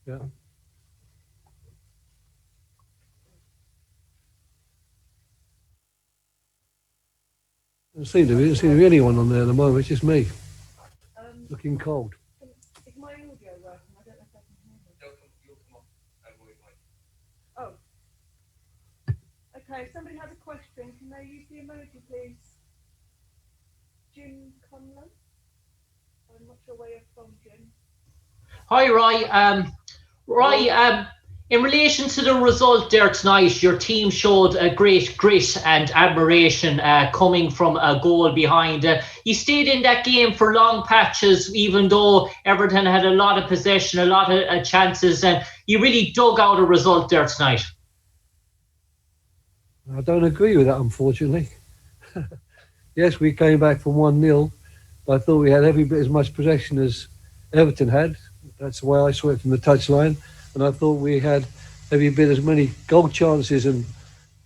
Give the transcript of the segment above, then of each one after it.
Yeah. Doesn't seem to be anyone on there at the moment. It's just me, looking cold. Is my audio working? I don't know if I can hear me. You'll come up and we might. Oh. Okay, if somebody has a question, can they use the emoji, please? Jim Conlon? I'm not sure where you're from, Jim. Hi, Roy. Roy, in relation to the result there tonight, your team showed a great grit and admiration coming from a goal behind. You stayed in that game for long patches, even though Everton had a lot of possession, a lot of chances, and you really dug out a result there tonight. I don't agree with that, unfortunately. Yes, we came back from 1-0, but I thought we had every bit as much possession as Everton had. That's the way I saw it from the touchline. And I thought we had every bit as many goal chances and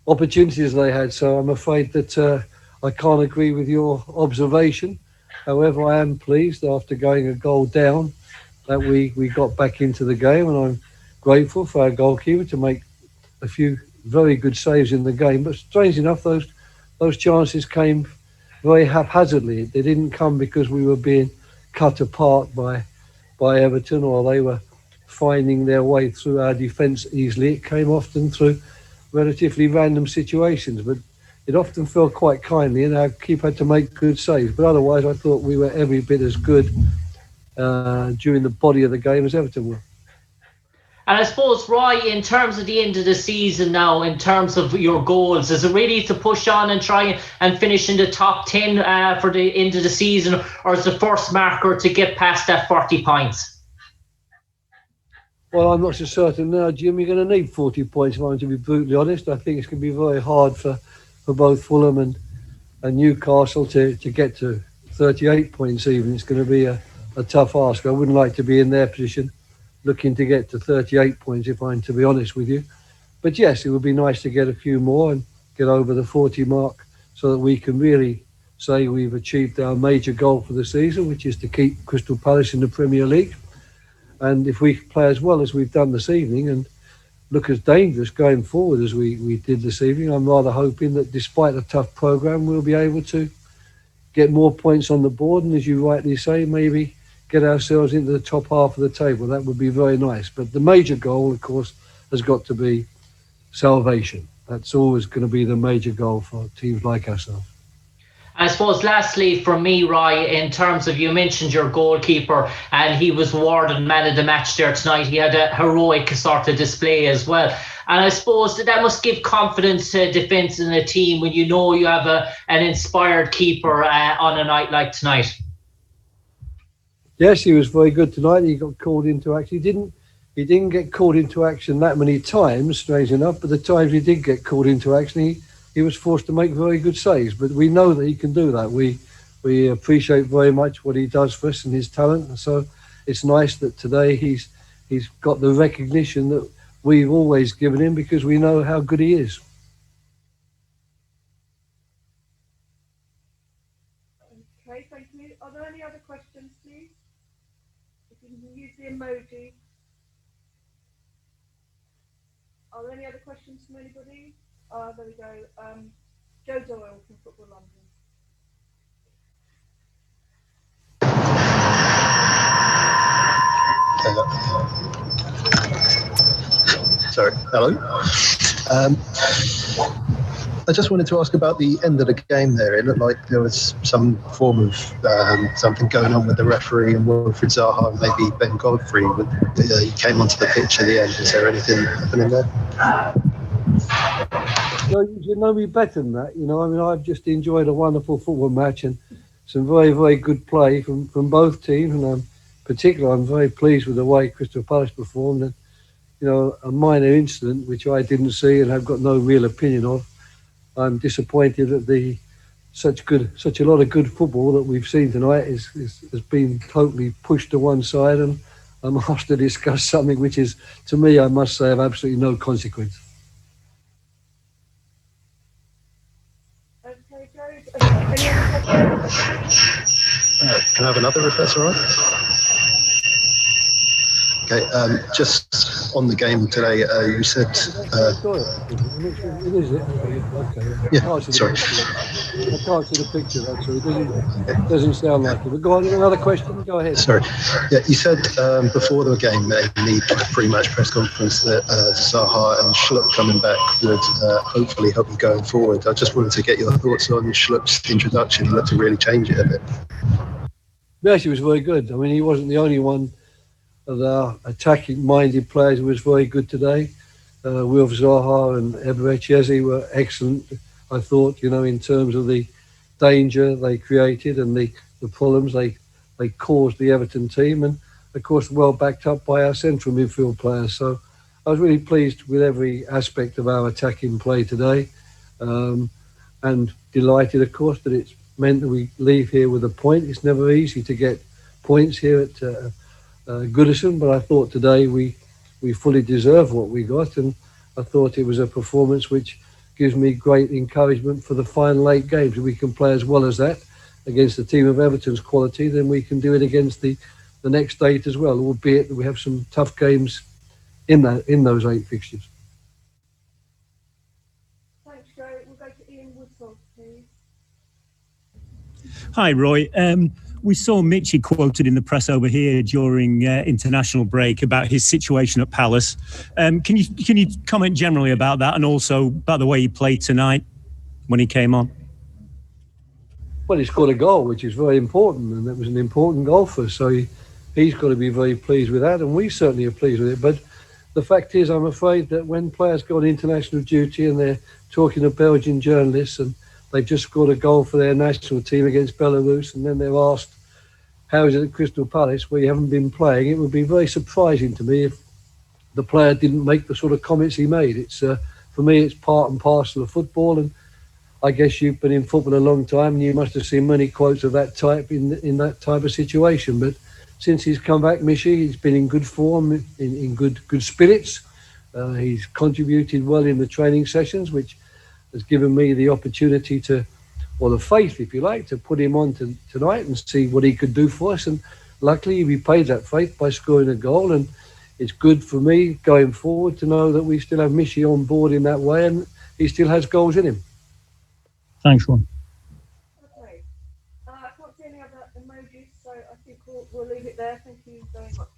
opportunities as they had. So I'm afraid that I can't agree with your observation. However, I am pleased after going a goal down that we got back into the game, and I'm grateful for our goalkeeper to make a few very good saves in the game. But strange enough, those chances came very haphazardly. They didn't come because we were being cut apart by Everton, or they were finding their way through our defence easily. It came often through relatively random situations, but it often fell quite kindly, and our keeper had to make good saves. But otherwise, I thought we were every bit as good during the body of the game as Everton were. And I suppose, Roy, in terms of the end of the season now, in terms of your goals, is it really to push on and try and finish in the top 10 for the end of the season, or is the first marker to get past that 40 points? Well, I'm not so certain now, Jim. You're going to need 40 points, if I'm to be brutally honest. I think it's going to be very hard for both Fulham and Newcastle to get to 38 points even. It's going to be a tough ask. I wouldn't like to be in their position looking to get to 38 points, if I'm to be honest with you. But yes, it would be nice to get a few more and get over the 40 mark so that we can really say we've achieved our major goal for the season, which is to keep Crystal Palace in the Premier League. And if we play as well as we've done this evening and look as dangerous going forward as we did this evening, I'm rather hoping that despite a tough programme, we'll be able to get more points on the board and, as you rightly say, maybe get ourselves into the top half of the table. That would be very nice. But the major goal, of course, has got to be salvation. That's always going to be the major goal for teams like ourselves. I suppose lastly for me, Roy, in terms of, you mentioned your goalkeeper and he was awarded man of the match there tonight. He had a heroic sort of display as well. And I suppose that must give confidence to defence in a team when you know you have an inspired keeper on a night like tonight. Yes, he was very good tonight. He got called into action. He didn't get called into action that many times, strange enough, but the times he did get called into action, he was forced to make very good saves. But we know that he can do that. We appreciate very much what he does for us and his talent. And so it's nice that today he's got the recognition that we've always given him, because we know how good he is. Okay, thank you. Are there any other questions, please? If you can use the emoji. Are there any other questions from anybody? There we go. Joe Doyle from Football London. Sorry, hello. I just wanted to ask about the end of the game there. It looked like there was some form of something going on with the referee and Wilfried Zaha and maybe Ben Godfrey. He came onto the pitch at the end. Is there anything happening there? You know me better than that. I mean, I've just enjoyed a wonderful football match and some very, very good play from both teams. And I'm very pleased with the way Crystal Palace performed. And, a minor incident, which I didn't see and have got no real opinion of. I'm disappointed that such a lot of good football that we've seen tonight has been totally pushed to one side, and I'm asked to discuss something which is, to me, I must say, of absolutely no consequence. Okay, Joe. Any other questions? Can I have another, if that's all right? Okay, just on the game today, you said. It is it. Okay. Yeah, I can't see sorry. I can't see the picture. That's all. It doesn't sound like it. But go on. Another question. Go ahead. Sorry. Yeah, you said before the game in the pre-match press conference that Zaha and Schlupp coming back would hopefully help you going forward. I just wanted to get your thoughts on Schlupp's introduction. He looked to really change it a bit. Yeah, she was very good. I mean, he wasn't the only one of our attacking-minded players who was very good today. Wilf Zaha and Eberechi were excellent, I thought, in terms of the danger they created and the problems they caused the Everton team. And, of course, well backed up by our central midfield players. So I was really pleased with every aspect of our attacking play today. And delighted, of course, that it's meant that we leave here with a point. It's never easy to get points here at Goodison, but I thought today we fully deserve what we got, and I thought it was a performance which gives me great encouragement for the final 8 games. If we can play as well as that against a team of Everton's quality, then we can do it against the next 8 as well, albeit that we have some tough games in those 8 fixtures. Thanks, Joe. We'll go to Ian Woodford, please. Hi, Roy. We saw Michy quoted in the press over here during international break about his situation at Palace. Can you comment generally about that, and also about the way he played tonight when he came on? Well, he scored a goal, which is very important, and that was an important goal for us. So he's got to be very pleased with that, and we certainly are pleased with it. But the fact is, I'm afraid that when players go on international duty and they're talking to Belgian journalists and they've just scored a goal for their national team against Belarus, and then they're asked, how is it at Crystal Palace where you haven't been playing? It would be very surprising to me if the player didn't make the sort of comments he made. It's for me, it's part and parcel of football, and I guess you've been in football a long time, and you must have seen many quotes of that type in that type of situation. But since he's come back, Michy, he's been in good form, in good spirits. He's contributed well in the training sessions, which has given me the opportunity to, or the faith, if you like, to put him on tonight and see what he could do for us. And luckily, he repaid that faith by scoring a goal. And it's good for me going forward to know that we still have Michy on board in that way, and he still has goals in him. Thanks, Ron. Okay. I can't see any other emojis, so I think we'll leave it there. Thank you very much.